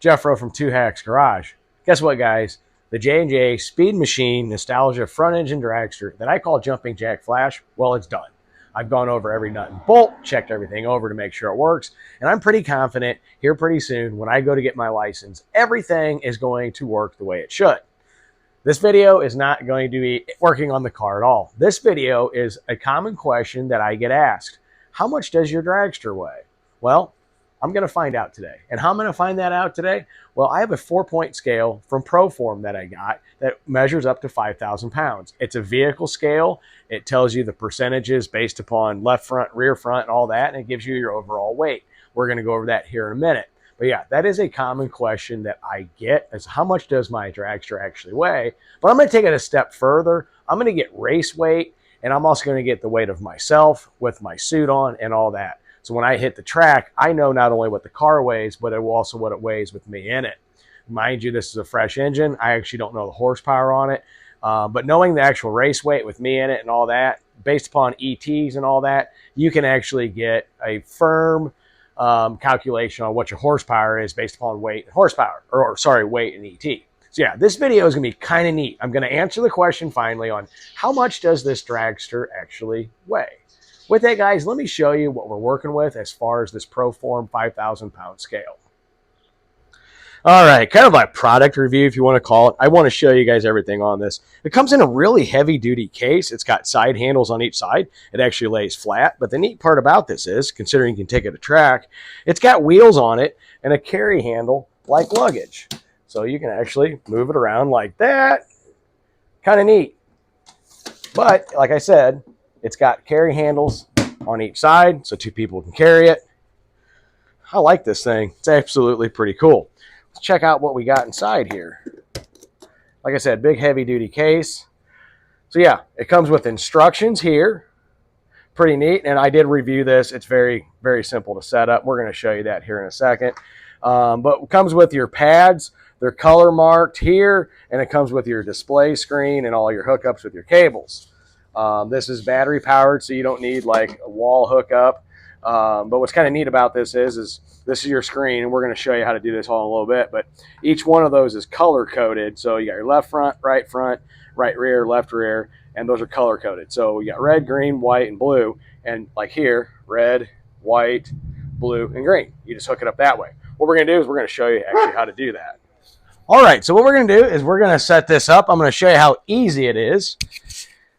Jeffro from Two Hacks Garage. Guess what, guys? The J&J Speed Machine Nostalgia Front Engine Dragster that I call Jumping Jack Flash, well, it's done. I've gone over every nut and bolt, checked everything over to make sure it works, and I'm pretty confident here pretty soon when I go to get my license, everything is going to work the way it should. This video is not going to be working on the car at all. This video is a common question that I get asked. How much does your dragster weigh? Well, I'm going to find out today. And how I'm going to find that out today? Well, I have a 4-point scale from Proform that I got that measures up to 5,000 pounds. It's a vehicle scale. It tells you the percentages based upon left front, rear front, and all that, and it gives you your overall weight. We're going to go over that here in a minute. But yeah, that is a common question that I get, is how much does my dragster actually weigh? But I'm going to take it a step further. I'm going to get race weight, and I'm also going to get the weight of myself with my suit on and all that. So when I hit the track, I know not only what the car weighs, but also what it weighs with me in it. Mind you, this is a fresh engine. I actually don't know the horsepower on it. But knowing the actual race weight with me in it and all that, based upon ETs and all that, you can actually get a firm calculation on what your horsepower is based upon weight and horsepower, or sorry, weight and ET. So yeah, this video is going to be kind of neat. I'm going to answer the question finally on how much does this dragster actually weigh. With that, guys, let me show you what we're working with as far as this Proform 5,000 pound scale. All right, kind of a product review, if you want to call it. I want to show you guys everything on this. It comes in a really heavy-duty case. It's got side handles on each side. It actually lays flat. But the neat part about this is, considering you can take it to track, it's got wheels on it and a carry handle like luggage. So you can actually move it around like that. Kind of neat. But, like I said, it's got carry handles on each side so 2 people can carry it. I like this thing. It's absolutely pretty cool. Let's check out what we got inside here. Like I said, big heavy duty case. So yeah, it comes with instructions here. Pretty neat. And I did review this. It's very, very simple to set up. We're going to show you that here in a second. But it comes with your pads. They're color marked here. And it comes with your display screen and all your hookups with your cables. This is battery powered, so you don't need like a wall hookup. But what's kind of neat about this is this is your screen, and we're going to show you how to do this all in a little bit. But each one of those is color coded. So you got your left, right rear, left rear, and those are color coded. So you got red, green, white, and blue. And like here, red, white, blue, and green. You just hook it up that way. What we're going to do is we're going to show you actually how to do that. All right, so what we're going to do is we're going to set this up. I'm going to show you how easy it is.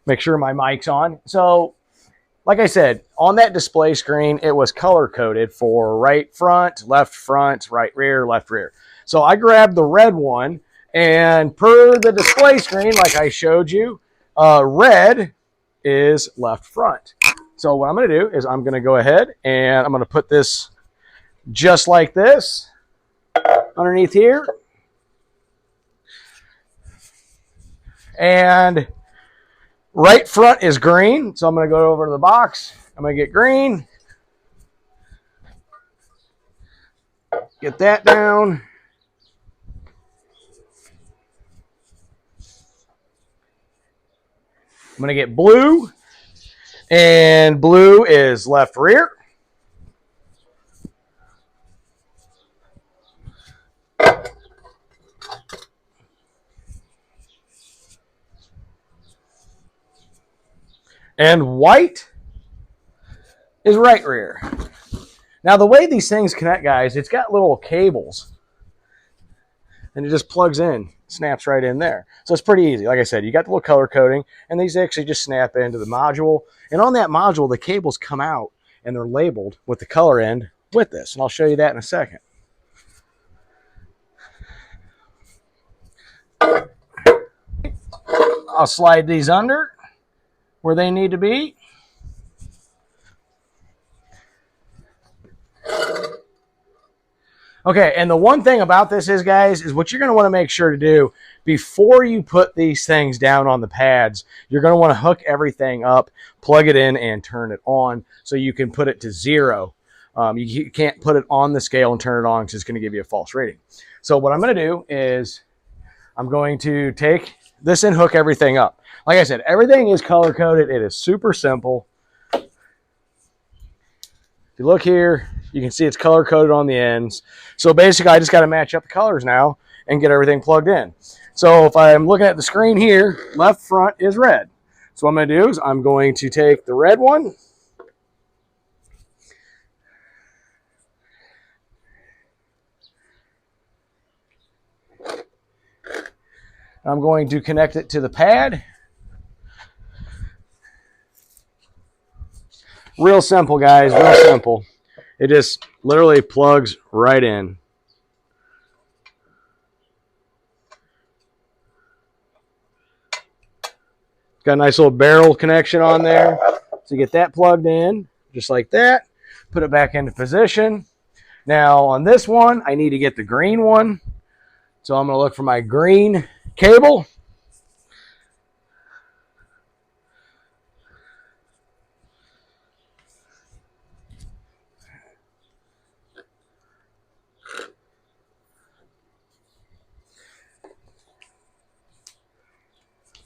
Make sure my mic's on. So like I said, on that display screen, it was color-coded for right front, right rear, left rear. So I grabbed the red one, and per the display screen, like I showed you, red is left front. So what I'm going to do is I'm going to go ahead and I'm going to put this just like this underneath here. And right front is green, so I'm going to go over to the box. I'm going to get green. Get that down. I'm going to get blue, and blue is left rear. And white is right rear. Now, the way these things connect, guys, it's got little cables. And it just plugs in, snaps right in there. So it's pretty easy. Like I said, you got the little color coding, and these actually just snap into the module. And on that module, the cables come out, and they're labeled with the color end with this. And I'll show you that in a second. I'll slide these under where they need to be. Okay, and the one thing about this is, guys, is what you're going to want to make sure to do before you put these things down on the pads, you're going to want to hook everything up, plug it in, and turn it on so you can put it to 0. You can't put it on the scale and turn it on because it's going to give you a false reading. So what I'm going to do is I'm going to take this and hook everything up. Like I said, everything is color-coded. It is super simple. If you look here, You can see it's color coded on the ends. So basically I just got to match up the colors now and get everything plugged in. So if I'm looking at the screen here, left front is red. So what I'm going to do is I'm going to take the red one. I'm going to connect it to the pad. Real simple, guys, real simple. It just literally plugs right in. Got a nice little barrel connection on there. So you get that plugged in, just like that. Put it back into position. Now on this one, I need to get the green one. So I'm going to look for my green cable.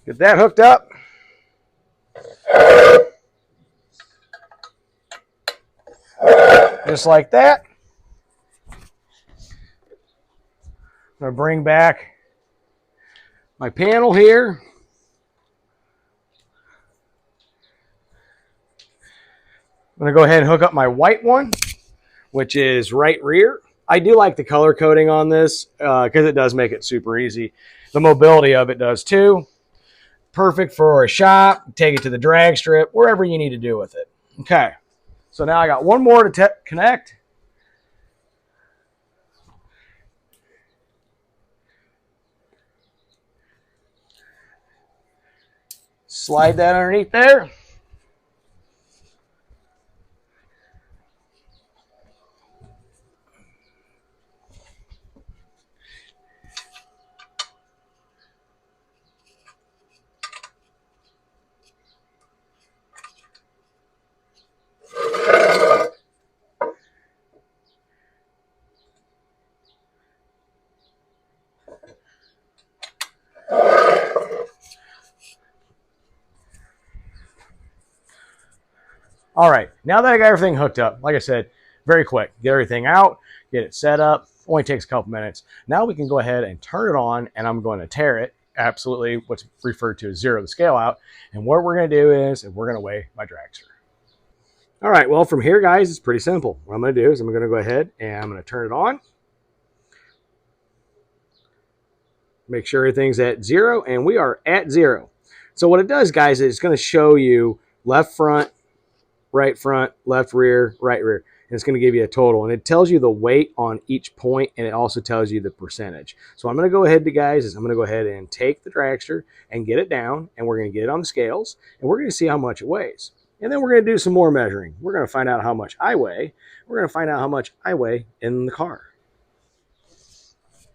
Get that hooked up. Just like that. I'm going to bring back my panel here. I'm going to go ahead and hook up my white one, which is right rear. I do like the color coding on this because it does make it super easy. The mobility of it does too. Perfect for a shop, take it to the drag strip, wherever you need to do with it. Okay, so now I got one more to connect. Slide that underneath there. All right, now that I got everything hooked up, like I said, very quick. Get everything out, get it set up. Only takes a couple minutes. Now we can go ahead and turn it on, and I'm going to tear it. Absolutely what's referred to as zero the scale out. And what we're going to do is we're going to weigh my dragster. All right, well, from here, guys, it's pretty simple. What I'm going to do is I'm going to go ahead and I'm going to turn it on. Make sure everything's at zero, and we are at zero. So what it does, guys, is it's going to show you left front, left rear, right rear. And it's going to give you a total. And it tells you the weight on each point, and it also tells you the percentage. So I'm going to go ahead, guys, I'm going to go ahead and take the dragster and get it down, and we're going to get it on the scales, and we're going to see how much it weighs. And then we're going to do some more measuring. We're going to find out how much I weigh. We're going to find out how much I weigh in the car.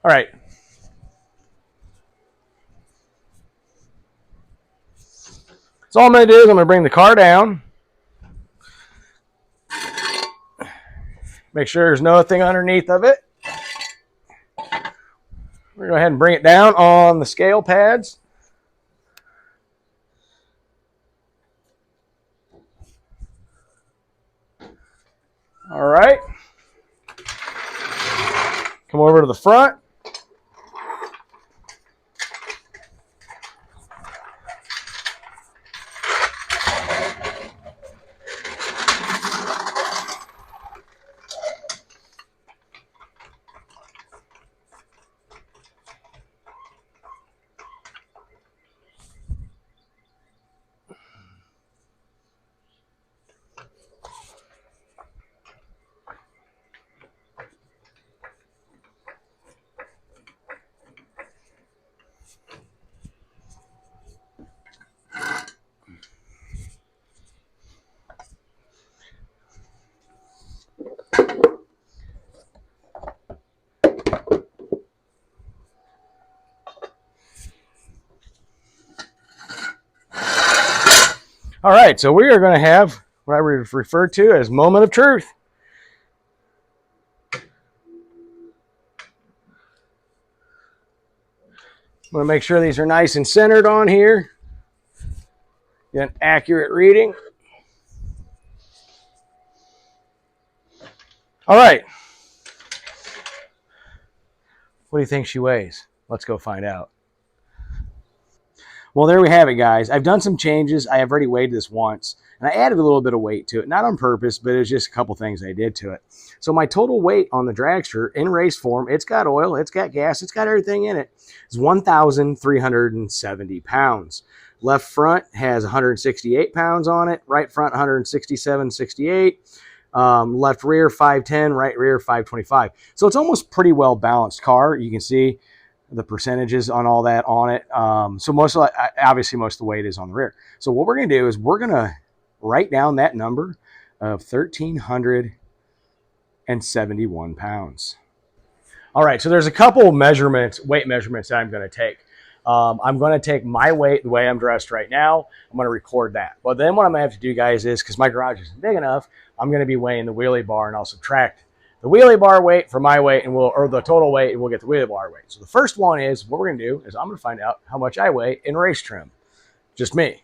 All right. So all I'm going to do is I'm going to bring the car down. Make sure there's nothing underneath of it. We're going to go ahead and bring it down on the scale pads. All right. Come over to the front. All right, so we are going to have what I refer to as moment of truth. I'm going to make sure these are nice and centered on here. Get an accurate reading. All right. What do you think she weighs? Let's go find out. Well, there we have it, guys. I've done some changes. I have already weighed this once, and I added a little bit of weight to it. Not on purpose, but it was just a couple things I did to it. So my total weight on the Dragster in race form, it's got oil, it's got gas, it's got everything in it, is 1,370 pounds. Left front has 168 pounds on it. Right front, 167.68. Left rear, 510. Right rear, 525. So it's almost pretty well balanced car. You can see the percentages on all that on it. So obviously most of the weight is on the rear. So what we're going to do is we're going to write down that number of 1,371 pounds. All right, so there's a couple measurements, weight measurements that I'm going to take. I'm going to take my weight the way I'm dressed right now. I'm going to record that. But then what I'm going to have to do, guys, is because my garage isn't big enough, I'm going to be weighing the wheelie bar, and I'll subtract the wheelie bar weight from my weight, and or the total weight, and we'll get the wheelie bar weight. So the first one is, what we're going to do is I'm going to find out how much I weigh in race trim. Just me.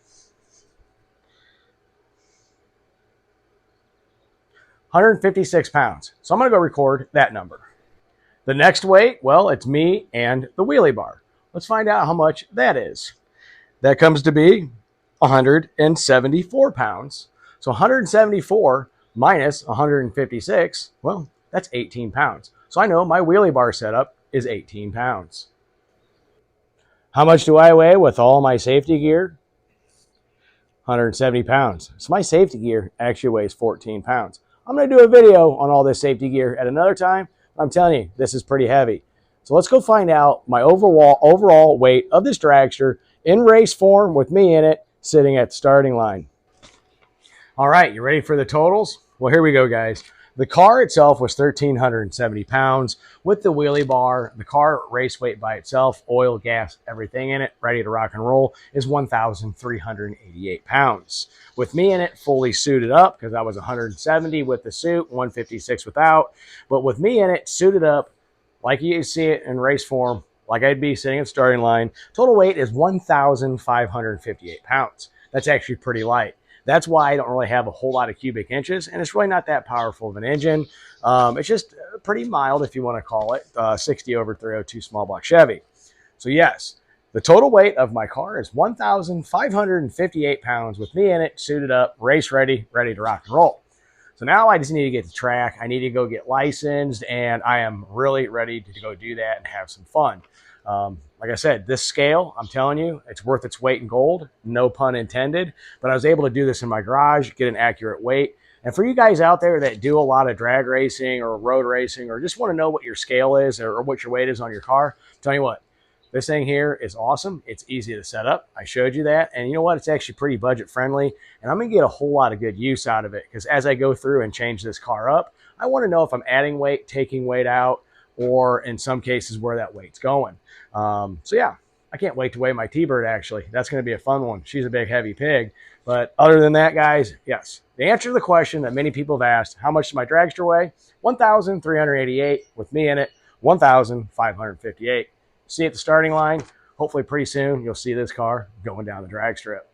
156 pounds. So I'm going to go record that number. The next weight, well, it's me and the wheelie bar. Let's find out how much that is. That comes to be 174 pounds. So 174 minus 156, well, that's 18 pounds. So I know my wheelie bar setup is 18 pounds. How much do I weigh with all my safety gear? 170 pounds. So my safety gear actually weighs 14 pounds. I'm going to do a video on all this safety gear at another time. I'm telling you, this is pretty heavy. So let's go find out my overall weight of this Dragster in race form with me in it sitting at the starting line. All right, you ready for the totals? Well, here we go, guys. The car itself was 1,370 pounds with the wheelie bar. The car race weight by itself, oil, gas, everything in it, ready to rock and roll, is 1,388 pounds. With me in it, fully suited up, because I was 170 with the suit, 156 without. But with me in it, suited up, like you see it in race form, like I'd be sitting at starting line, total weight is 1,558 pounds. That's actually pretty light. That's why I don't really have a whole lot of cubic inches, and it's really not that powerful of an engine. It's just pretty mild, if you want to call it, 60 over 302 small block Chevy. So yes, the total weight of my car is 1,558 pounds with me in it, suited up, race ready, ready to rock and roll. So now I just need to get to track. I need to go get licensed, and I am really ready to go do that and have some fun. Like I said, this scale, I'm telling you, it's worth its weight in gold, no pun intended, but I was able to do this in my garage, get an accurate weight. And for you guys out there that do a lot of drag racing or road racing, or just want to know what your scale is or what your weight is on your car, I'm telling you what, this thing here is awesome. It's easy to set up. I showed you that. And you know what? It's actually pretty budget friendly, and I'm going to get a whole lot of good use out of it, because as I go through and change this car up, I want to know if I'm adding weight, taking weight out, or in some cases where that weight's going. So yeah, I can't wait to weigh my T-Bird, actually. That's going to be a fun one. She's a big, heavy pig. But other than that, guys, yes, the answer to the question that many people have asked, how much does my Dragster weigh? 1,388 with me in it, 1,558. See you at the starting line. Hopefully pretty soon you'll see this car going down the drag strip.